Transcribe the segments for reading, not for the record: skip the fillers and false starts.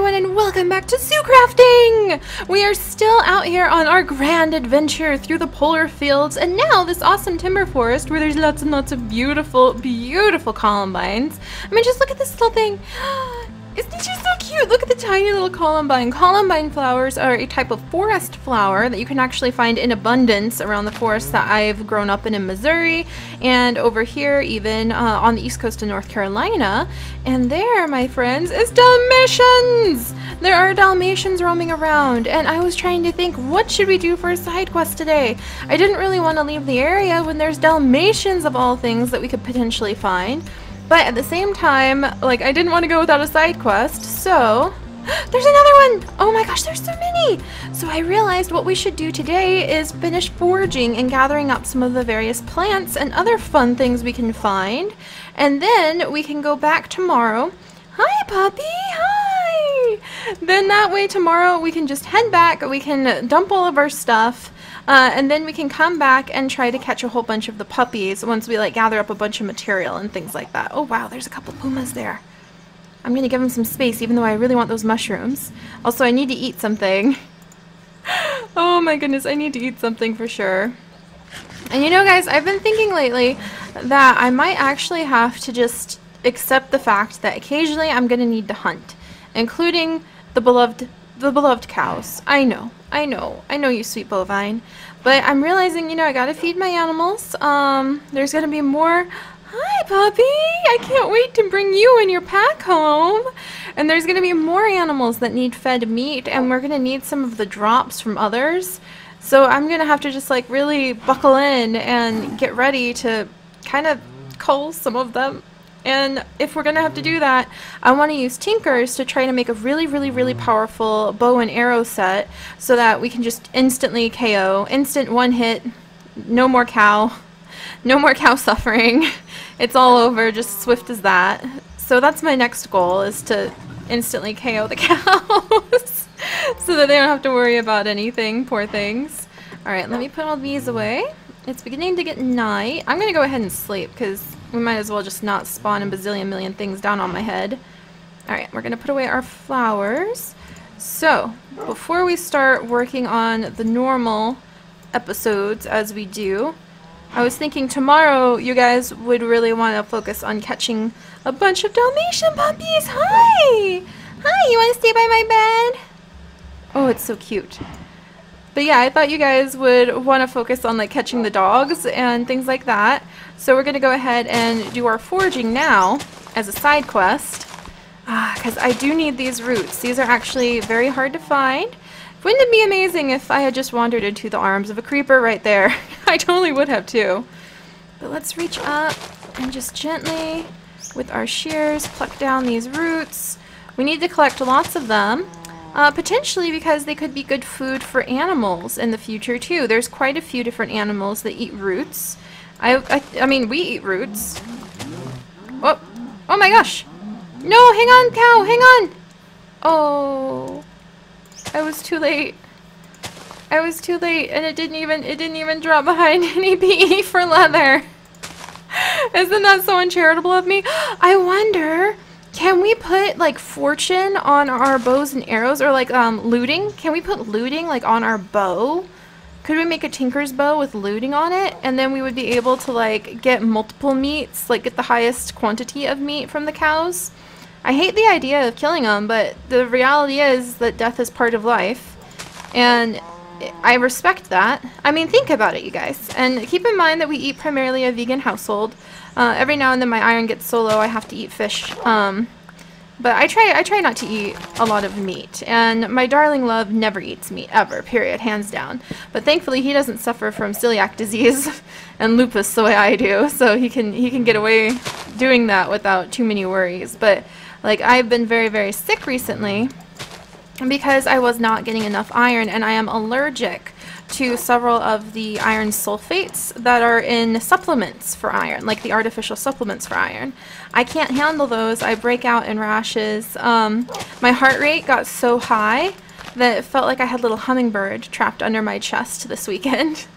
everyone, and welcome back to zoo crafting! We are still out here on our grand adventure through the polar fields, and now this awesome timber forest where there's lots and lots of beautiful, beautiful columbines. I mean, just look at this little thing. Isn't it just so cute? Look at the tiny little columbine. Columbine flowers are a type of forest flower that you can actually find in abundance around the forest that I've grown up in Missouri, and over here even on the east coast of North Carolina. And there, my friends, is Dalmatians! There are Dalmatians roaming around, and I was trying to think, what should we do for a side quest today? I didn't really want to leave the area when there's Dalmatians of all things that we could potentially find. But at the same time, like, I didn't want to go without a side quest, so there's another one! Oh my gosh, there's so many! So I realized what we should do today is finish foraging and gathering up some of the various plants and other fun things we can find. And then we can go back tomorrow. Hi, puppy! Hi! Then that way tomorrow we can just head back, we can dump all of our stuff, and then we can come back and try to catch a whole bunch of the puppies once we like gather up a bunch of material and things like that. Oh wow, there's a couple pumas there. I'm gonna give them some space even though I really want those mushrooms. Also, I need to eat something. Oh my goodness, I need to eat something for sure. And you know guys, I've been thinking lately that I might actually have to just accept the fact that occasionally I'm gonna need to hunt, including the beloved cows. I know you sweet bovine, but I'm realizing, you know, I gotta feed my animals. There's gonna be more. Hi, puppy! I can't wait to bring you and your pack home. And there's gonna be more animals that need fed meat, and we're gonna need some of the drops from others. So I'm gonna have to just like really buckle in and get ready to kind of cull some of them. And if we're gonna have to do that, I want to use tinkers to try to make a really powerful bow and arrow set so that we can just instantly KO, instant one hit, no more cow suffering. It's all over, just swift as that. So that's my next goal, is to instantly KO the cows so that they don't have to worry about anything, poor things. Alright, let me put all these away. It's beginning to get night. I'm gonna go ahead and sleep because we might as well just not spawn a bazillion million things down on my head. Alright, we're gonna put away our flowers. So, before we start working on the normal episodes as we do, I was thinking tomorrow you guys would really want to focus on catching a bunch of Dalmatian puppies. Hi! Hi, you want to stay by my bed? Oh, it's so cute. But yeah, I thought you guys would want to focus on like catching the dogs and things like that. So we're going to go ahead and do our foraging now as a side quest. Because I do need these roots. These are actually very hard to find. Wouldn't it be amazing if I had just wandered into the arms of a creeper right there? I totally would have too. But let's reach up and just gently, with our shears, pluck down these roots. We need to collect lots of them. Potentially because they could be good food for animals in the future too. There's quite a few different animals that eat roots. I mean, we eat roots. Oh my gosh! No, hang on, cow, hang on! Oh, I was too late. I was too late, and it didn't even drop behind any PE for leather. Isn't that so uncharitable of me? I wonder, can we put like fortune on our bows and arrows, or like looting? Can we put looting like on our bow? Could we make a tinker's bow with looting on it, and then we would be able to like get multiple meats, like get the highest quantity of meat from the cows? I hate the idea of killing them, but the reality is that death is part of life, and I respect that. I mean, think about it, you guys, and keep in mind that we eat primarily a vegan household. Every now and then my iron gets so low I have to eat fish. But I try not to eat a lot of meat, and my darling love never eats meat ever, period, hands down. But thankfully he doesn't suffer from celiac disease and lupus the way I do, so he can get away doing that without too many worries. But like, I've been very sick recently because I was not getting enough iron, and I am allergic to several of the iron sulfates that are in supplements for iron, like the artificial supplements for iron. I can't handle those. I break out in rashes. My heart rate got so high that it felt like I had a little hummingbird trapped under my chest this weekend.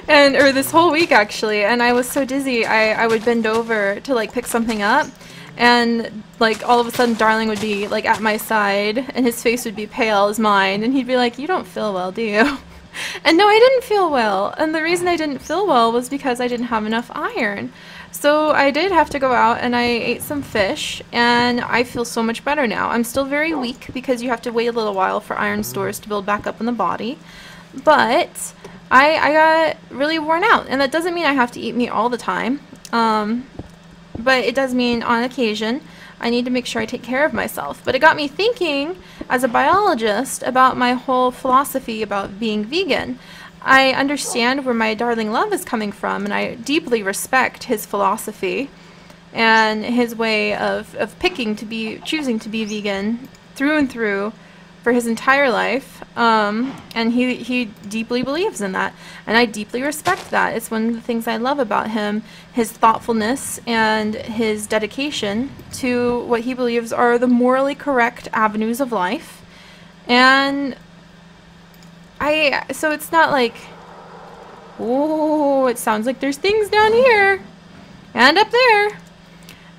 Or this whole week actually, and I was so dizzy I would bend over to like pick something up, and like all of a sudden Darling would be like at my side and his face would be pale as mine, and he'd be like, "You don't feel well, do you?" And no, I didn't feel well, and the reason I didn't feel well was because I didn't have enough iron. So I did have to go out and I ate some fish, and I feel so much better now. I'm still very weak because you have to wait a little while for iron stores to build back up in the body, but I got really worn out, and that doesn't mean I have to eat meat all the time, but it does mean on occasion I need to make sure I take care of myself. But it got me thinking as a biologist about my whole philosophy about being vegan. I understand where my darling love is coming from, and I deeply respect his philosophy and his way of choosing to be vegan through and through for his entire life, and he deeply believes in that, and I deeply respect that. It's one of the things I love about him, his thoughtfulness and his dedication to what he believes are the morally correct avenues of life. And so it's not like, oh, it sounds like there's things down here and up there.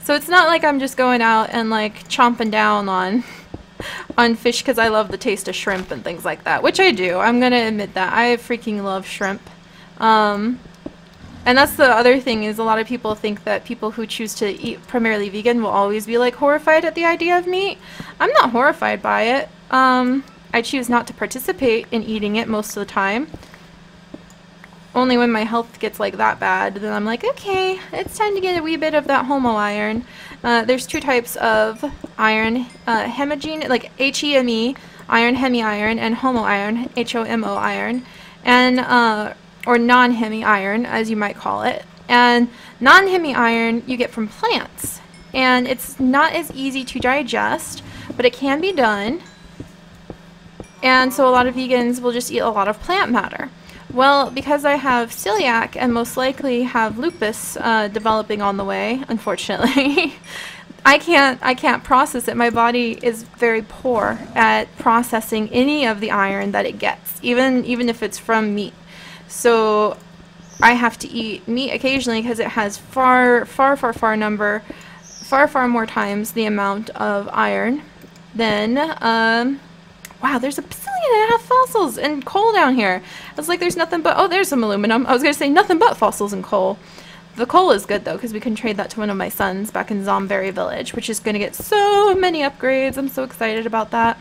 So it's not like I'm just going out and like chomping down on fish because I love the taste of shrimp and things like that, which I do. I'm gonna admit that. I freaking love shrimp. And that's the other thing, is a lot of people think that people who choose to eat primarily vegan will always be like horrified at the idea of meat. I'm not horrified by it. I choose not to participate in eating it most of the time. Only when my health gets like that bad, then I'm like, okay, it's time to get a wee bit of that homo iron. There's two types of iron, hemogene, like HEME, iron, hemi-iron, and homo iron, HOMO iron, and or non-hemi iron, as you might call it. And non-hemi iron you get from plants, and it's not as easy to digest, but it can be done. And so a lot of vegans will just eat a lot of plant matter. Well, because I have celiac and most likely have lupus developing on the way, unfortunately, I can't process it. My body is very poor at processing any of the iron that it gets, even if it's from meat. So I have to eat meat occasionally because it has far more times the amount of iron than wow, there's a bazillion and a half fossils and coal down here. I was like, there's nothing but, oh, there's some aluminum. I was going to say nothing but fossils and coal. The coal is good, though, because we can trade that to one of my sons back in Zomberry Village, which is going to get so many upgrades. I'm so excited about that.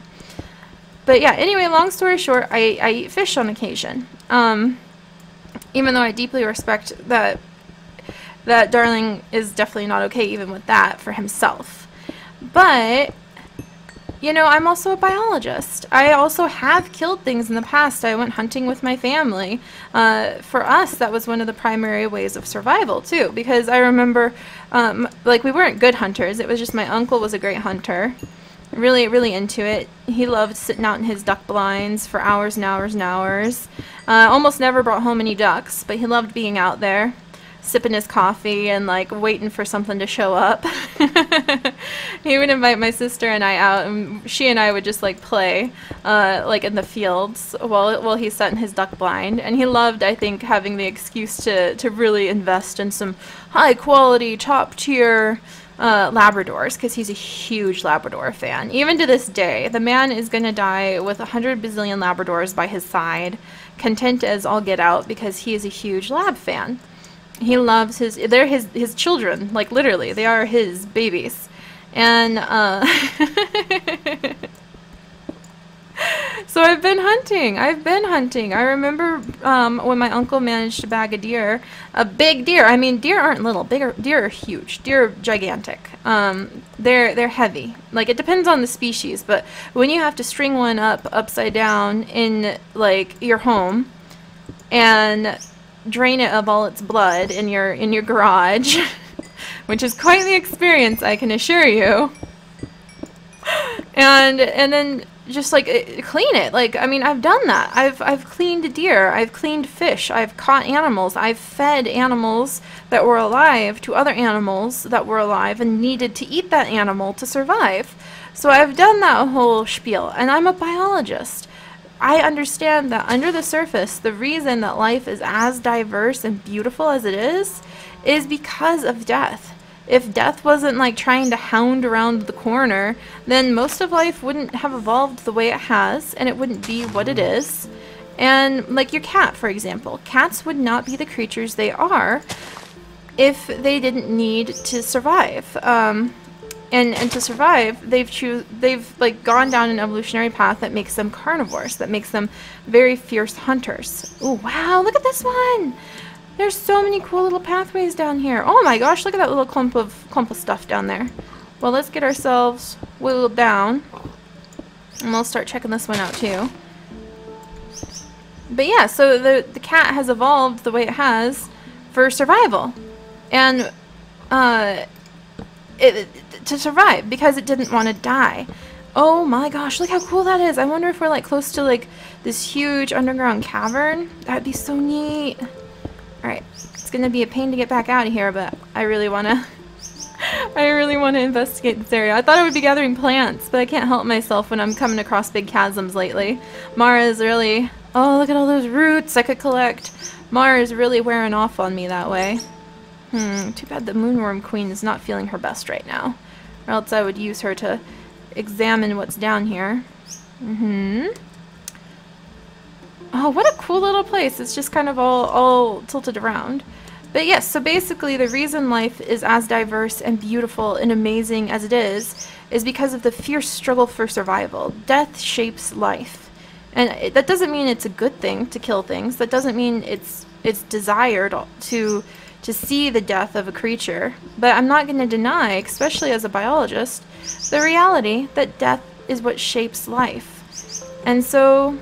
But yeah, anyway, long story short, I eat fish on occasion. Even though I deeply respect that Darling is definitely not okay even with that for himself. But you know, I'm also a biologist. I also have killed things in the past. I went hunting with my family. For us, that was one of the primary ways of survival, too, because I remember, like, we weren't good hunters. It was just my uncle was a great hunter. Really, really into it. He loved sitting out in his duck blinds for hours and hours and hours. Almost never brought home any ducks, but he loved being out there, sipping his coffee and like waiting for something to show up. He would invite my sister and I out, and she and I would just like play like in the fields while he sat in his duck blind. And he loved, I think, having the excuse to really invest in some high quality, top tier Labradors, because he's a huge Labrador fan. Even to this day, the man is gonna die with 100 bazillion Labradors by his side, content as all get out, because he is a huge Lab fan. He loves they're his children, like literally, they are his babies. And so I've been hunting. I remember when my uncle managed to bag a big deer. I mean, deer aren't little. Deer are huge. Deer are gigantic. They're heavy. Like, it depends on the species, but when you have to string one up upside down in like your home and drain it of all its blood in your garage, which is quite the experience, I can assure you. And then just like clean it. Like, I mean, I've done that. I've cleaned deer, I've cleaned fish, I've caught animals, I've fed animals that were alive to other animals that were alive and needed to eat that animal to survive. So I've done that whole spiel, and I'm a biologist. I understand that under the surface, the reason that life is as diverse and beautiful as it is because of death. If death wasn't like trying to hound around the corner, then most of life wouldn't have evolved the way it has, and it wouldn't be what it is. And like your cat, for example. Cats would not be the creatures they are if they didn't need to survive. And to survive, they've like gone down an evolutionary path that makes them carnivores, that makes them very fierce hunters. Oh wow, look at this one! There's so many cool little pathways down here. Oh my gosh, look at that little clump of stuff down there. Well, let's get ourselves whittled down, and we'll start checking this one out too. But yeah, so the cat has evolved the way it has for survival, and to survive because it didn't want to die. Oh my gosh, look how cool that is. I wonder if we're like close to like this huge underground cavern. That'd be so neat. Alright, it's gonna be a pain to get back out of here, but I really wanna investigate this area. I thought I would be gathering plants, but I can't help myself when I'm coming across big chasms lately. Mara's really... Oh, look at all those roots I could collect. Mara's really wearing off on me that way. Too bad the moonworm queen is not feeling her best right now. Or else I would use her to examine what's down here. Oh, what a cool little place. It's just kind of all tilted around. But yes, so basically the reason life is as diverse and beautiful and amazing as it is because of the fierce struggle for survival. Death shapes life. And that doesn't mean it's a good thing to kill things. That doesn't mean it's desired to see the death of a creature. But I'm not going to deny, especially as a biologist, the reality that death is what shapes life. And so,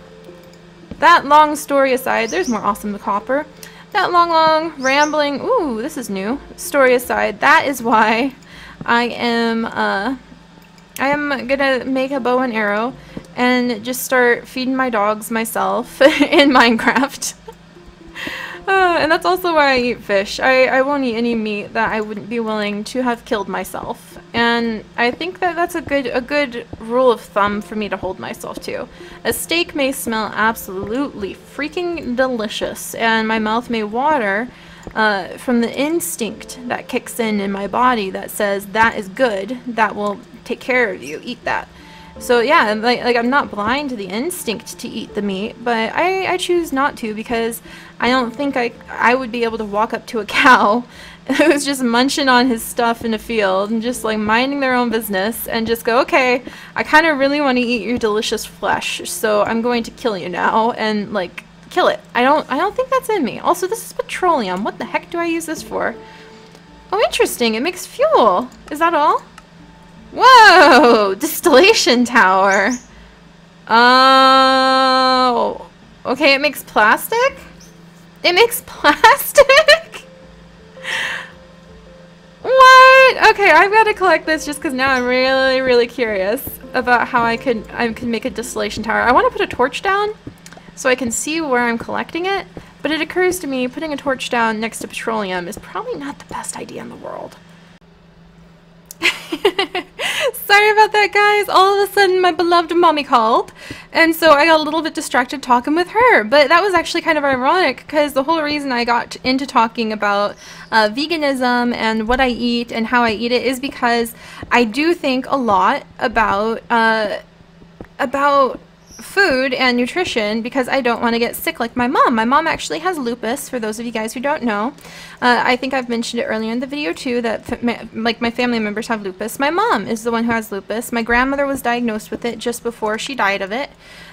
that long story aside, there's more awesome copper. That long rambling, ooh, this is new, story aside, that is why I am gonna make a bow and arrow and just start feeding my dogs myself in Minecraft. And that's also why I eat fish. I won't eat any meat that I wouldn't be willing to have killed myself. And I think that that's a good rule of thumb for me to hold myself to. A steak may smell absolutely freaking delicious, and my mouth may water from the instinct that kicks in my body that says that is good, that will take care of you, eat that. So yeah, like I'm not blind to the instinct to eat the meat, but I choose not to because I don't think I would be able to walk up to a cow who's just munching on his stuff in a field and just like minding their own business and just go, okay, I kind of really want to eat your delicious flesh, so I'm going to kill you now and like kill it. I don't think that's in me. Also, this is petroleum. What the heck do I use this for? Oh, interesting. It makes fuel. Is that all? Whoa! Distillation tower. Oh. Okay, it makes plastic? It makes plastic? What? Okay, I've got to collect this just because now I'm really curious about how I could make a distillation tower. I want to put a torch down so I can see where I'm collecting it, but it occurs to me putting a torch down next to petroleum is probably not the best idea in the world. Sorry about that, guys. All of a sudden my beloved mommy called, and so I got a little bit distracted talking with her, but that was actually kind of ironic because the whole reason I got into talking about veganism and what I eat and how I eat it is because I do think a lot about food and nutrition because I don't want to get sick like my mom. My mom actually has lupus, for those of you guys who don't know. I think I've mentioned it earlier in the video too, that my family members have lupus. My mom is the one who has lupus. My grandmother was diagnosed with it just before she died of it.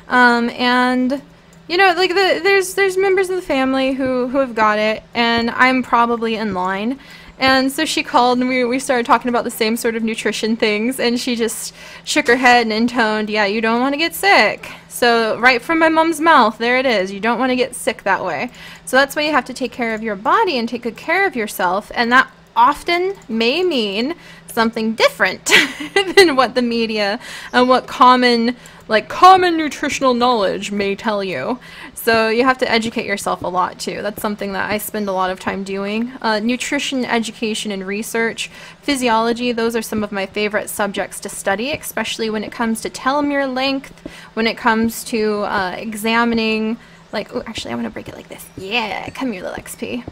And you know, like there's members of the family who have got it, and I'm probably in line. And so she called and we started talking about the same sort of nutrition things, and she just shook her head and intoned, yeah, you don't want to get sick. So right from my mom's mouth, there it is. You don't want to get sick that way. So that's why you have to take care of your body and take good care of yourself, and that often may mean something different than what the media and what common nutritional knowledge may tell you. So you have to educate yourself a lot too. That's something that I spend a lot of time doing. Nutrition, education, and research. Physiology, those are some of my favorite subjects to study, especially when it comes to telomere length, when it comes to examining, like, oh, actually I want to break it like this. Yeah, come here, little XP.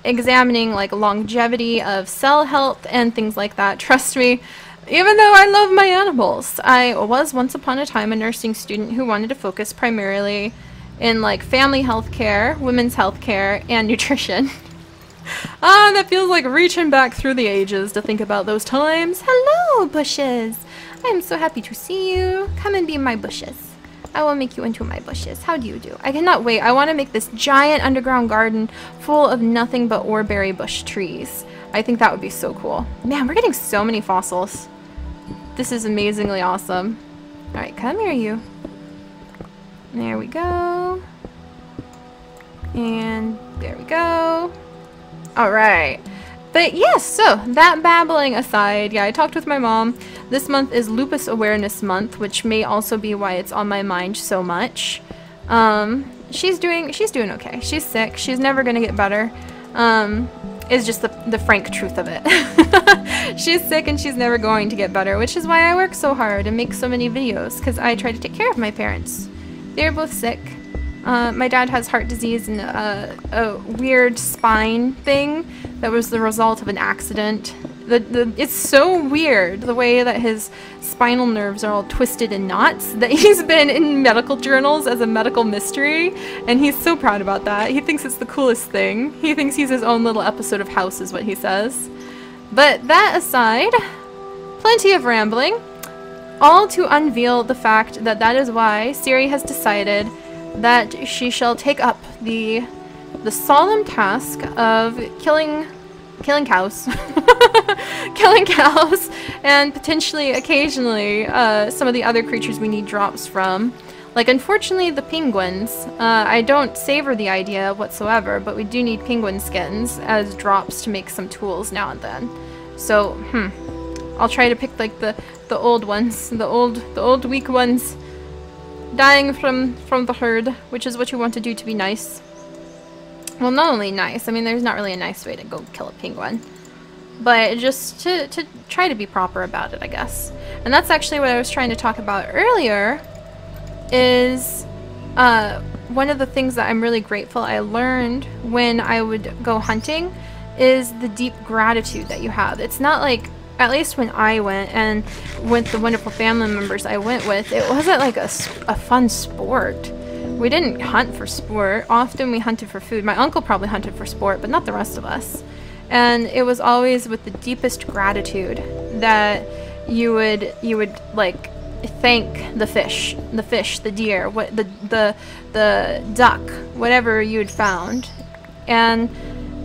examining like longevity of cell health and things like that. Trust me, even though I love my animals, I was once upon a time a nursing student who wanted to focus primarily in like family health care, women's health care, and nutrition. Ah, that feels like reaching back through the ages to think about those times. Hello, bushes! I am so happy to see you. Come and be my bushes. I will make you into my bushes. How do you do? I cannot wait. I want to make this giant underground garden full of nothing but oreberry bush trees. I think that would be so cool. Man, we're getting so many fossils. This is amazingly awesome. Alright, come here, you. There we go. And there we go. Alright. But yes, so that babbling aside, yeah, I talked with my mom. This month is Lupus Awareness Month, which may also be why it's on my mind so much. She's doing okay. She's sick. She's never gonna get better. Is just the frank truth of it. She's sick and she's never going to get better, which is why I work so hard and make so many videos, because I try to take care of my parents. They're both sick. My dad has heart disease and a weird spine thing that was the result of an accident. It's so weird the way that his spinal nerves are all twisted in knots that he's been in medical journals as a medical mystery, and he's so proud about that. He thinks it's the coolest thing. He thinks he's his own little episode of House is what he says. But that aside, plenty of rambling, all to unveil the fact that that is why Seri has decided that she shall take up the solemn task of killing cows. Killing cows, and potentially, occasionally, some of the other creatures we need drops from. Like, unfortunately, the penguins. I don't savor the idea whatsoever, but we do need penguin skins as drops to make some tools now and then. So, I'll try to pick, like, the old ones. The old weak ones. Dying from the herd, which is what you want to do to be nice. Well, not only nice, I mean, there's not really a nice way to go kill a penguin, but just to try to be proper about it, I guess. And that's actually what I was trying to talk about earlier, is one of the things that I'm really grateful I learned when I would go hunting is the deep gratitude that you have. It's not like, at least when I went, and with the wonderful family members I went with, it wasn't like a fun sport. We didn't hunt for sport. Often we hunted for food. My uncle probably hunted for sport, but not the rest of us. And it was always with the deepest gratitude that you would like thank the fish, the deer, what the duck, whatever you'd found. And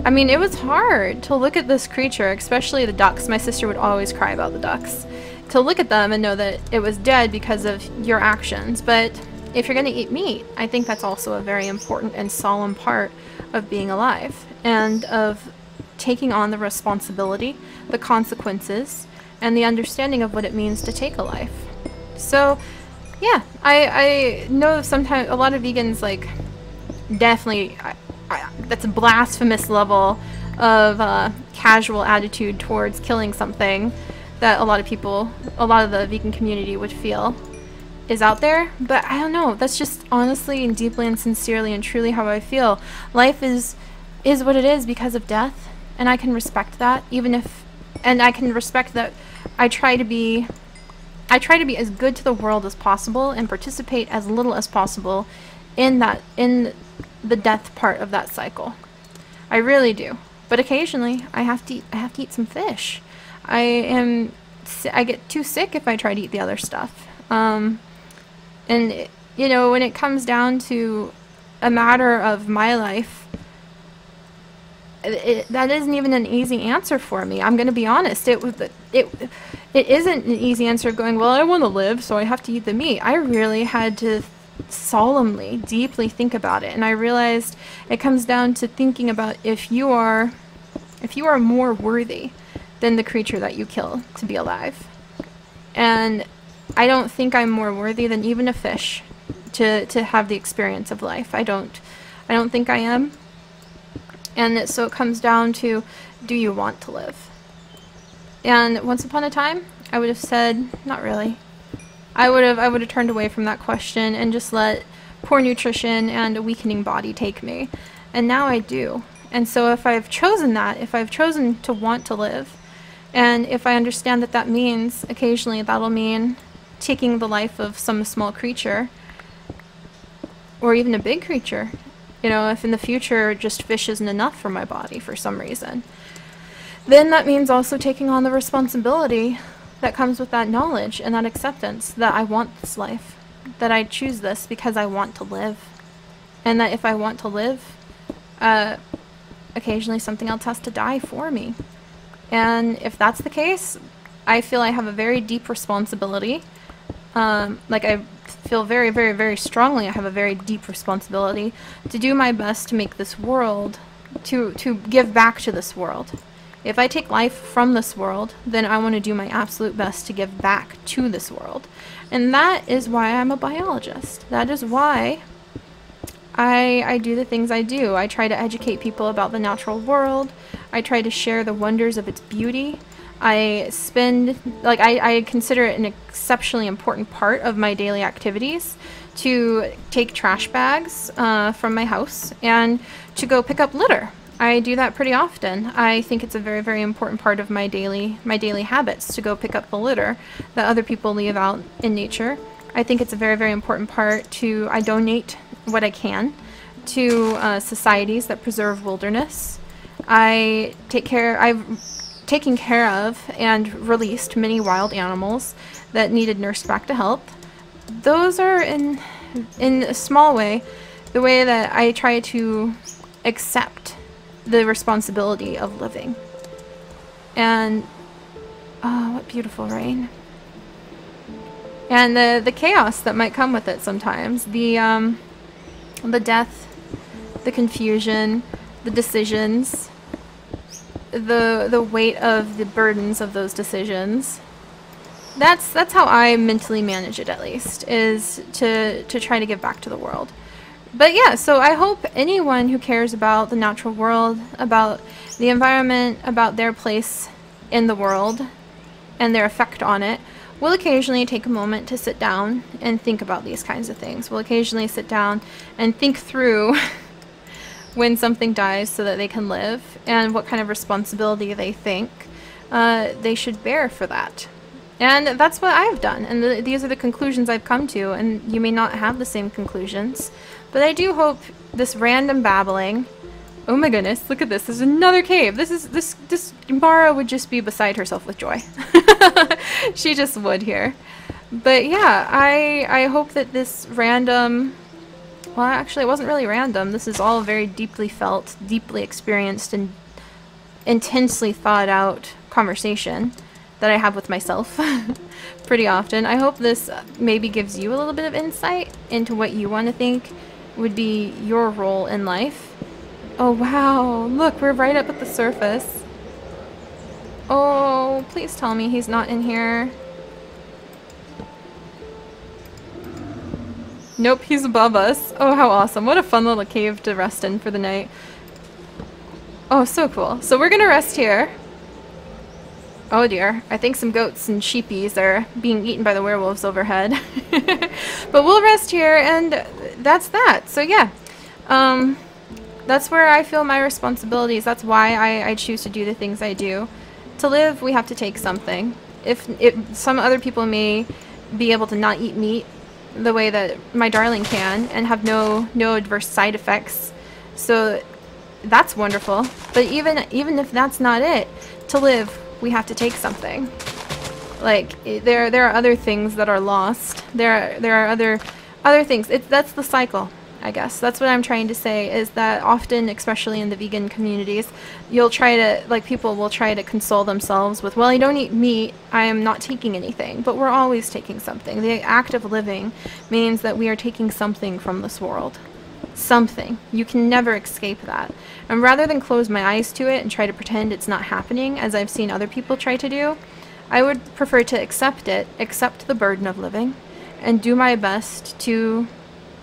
I mean, it was hard to look at this creature, especially the ducks. My sister would always cry about the ducks. To look at them and know that it was dead because of your actions. But if you're going to eat meat, I think that's also a very important and solemn part of being alive, and of taking on the responsibility, the consequences, and the understanding of what it means to take a life. So, yeah, I know sometimes a lot of vegans, like, definitely, that's a blasphemous level of casual attitude towards killing something that a lot of the vegan community would feel is out there. But I don't know, that's just honestly and deeply and sincerely and truly how I feel. Life is what it is because of death, and I can respect that, and I can respect that I try to be as good to the world as possible and participate as little as possible in the death part of that cycle. I really do. But occasionally I have to eat some fish. I get too sick if I try to eat the other stuff. And you know, when it comes down to a matter of my life, that isn't even an easy answer for me. I'm going to be honest. It isn't an easy answer of going, well, I want to live, so I have to eat the meat. I really had to solemnly, deeply think about it, and I realized it comes down to thinking about if you are more worthy than the creature that you kill to be alive. And I don't think I'm more worthy than even a fish to have the experience of life. I don't think I am. And so it comes down to, do you want to live? And once upon a time, I would have said, not really. I would have turned away from that question and just let poor nutrition and a weakening body take me. And now I do. And so if I've chosen that, if I've chosen to want to live, and if I understand that that means occasionally that'll mean taking the life of some small creature, or even a big creature, you know, if in the future just fish isn't enough for my body for some reason, then that means also taking on the responsibility that comes with that knowledge and that acceptance that I want this life, that I choose this because I want to live, and that if I want to live, occasionally something else has to die for me. And if that's the case, I feel I have a very deep responsibility. Like I feel very, very, very strongly I have a very deep responsibility to do my best to make this world, to give back to this world. If I take life from this world, then I want to do my absolute best to give back to this world. And that is why I'm a biologist. That is why I do the things I do. I try to educate people about the natural world. I try to share the wonders of its beauty. I consider it an exceptionally important part of my daily activities to take trash bags from my house and to go pick up litter. I do that pretty often. I think it's a very, very important part of my daily habits to go pick up the litter that other people leave out in nature. I think it's a very, very important part to, I donate what I can to societies that preserve wilderness. I've taken care of and released many wild animals that needed nursed back to health. Those are in a small way the way that I try to accept the responsibility of living. And oh, what beautiful rain. And the chaos that might come with it sometimes. The death, the confusion, the decisions, the weight of the burdens of those decisions. That's how I mentally manage it, at least, is to try to give back to the world. But yeah, so I hope anyone who cares about the natural world, about the environment, about their place in the world and their effect on it, will occasionally take a moment to sit down and think about these kinds of things. Will occasionally sit down and think through when something dies so that they can live, and what kind of responsibility they think they should bear for that. And that's what I've done, and these are the conclusions I've come to, and you may not have the same conclusions, but I do hope this random babbling. Oh my goodness, look at this. There's another cave. This Mara would just be beside herself with joy. She just would here. But yeah, I hope that this random, well, actually it wasn't really random. This is all very deeply felt, deeply experienced, and intensely thought out conversation that I have with myself pretty often. I hope this maybe gives you a little bit of insight into what you want to think would be your role in life. Oh wow, look, we're right up at the surface. Oh, please tell me he's not in here. Nope, he's above us. Oh, how awesome. What a fun little cave to rest in for the night. Oh, so cool. So we're gonna rest here. Oh dear, I think some goats and sheepies are being eaten by the werewolves overhead. But we'll rest here, and that's that. So yeah, that's where I feel my responsibilities. That's why I choose to do the things I do. To live, we have to take something. If some other people may be able to not eat meat the way that my darling can and have no adverse side effects, so that's wonderful. But even if that's not it, to live, we have to take something. Like there are other things that are lost. There are other things. That's the cycle, I guess. That's what I'm trying to say, is that often, especially in the vegan communities, people will try to console themselves with, well, I don't eat meat, I am not taking anything. But we're always taking something. The act of living means that we are taking something from this world. Something. You can never escape that. And rather than close my eyes to it and try to pretend it's not happening, as I've seen other people try to do, I would prefer to accept the burden of living, and do my best to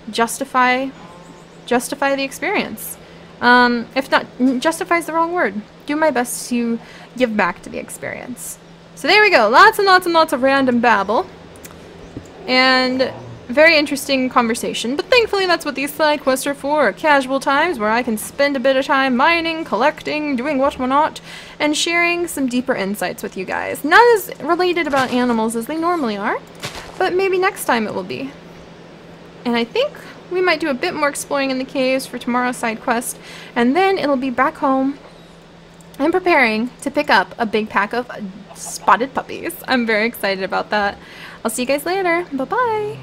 justify the experience. If not, justify is the wrong word. Do my best to give back to the experience. So there we go. Lots and lots and lots of random babble. And very interesting conversation, but thankfully that's what these side quests are for, casual times where I can spend a bit of time mining, collecting, doing whatnot, and sharing some deeper insights with you guys. Not as related about animals as they normally are, but maybe next time it will be. And I think we might do a bit more exploring in the caves for tomorrow's side quest, and then it'll be back home and preparing to pick up a big pack of spotted puppies. I'm very excited about that. I'll see you guys later. Bye-bye.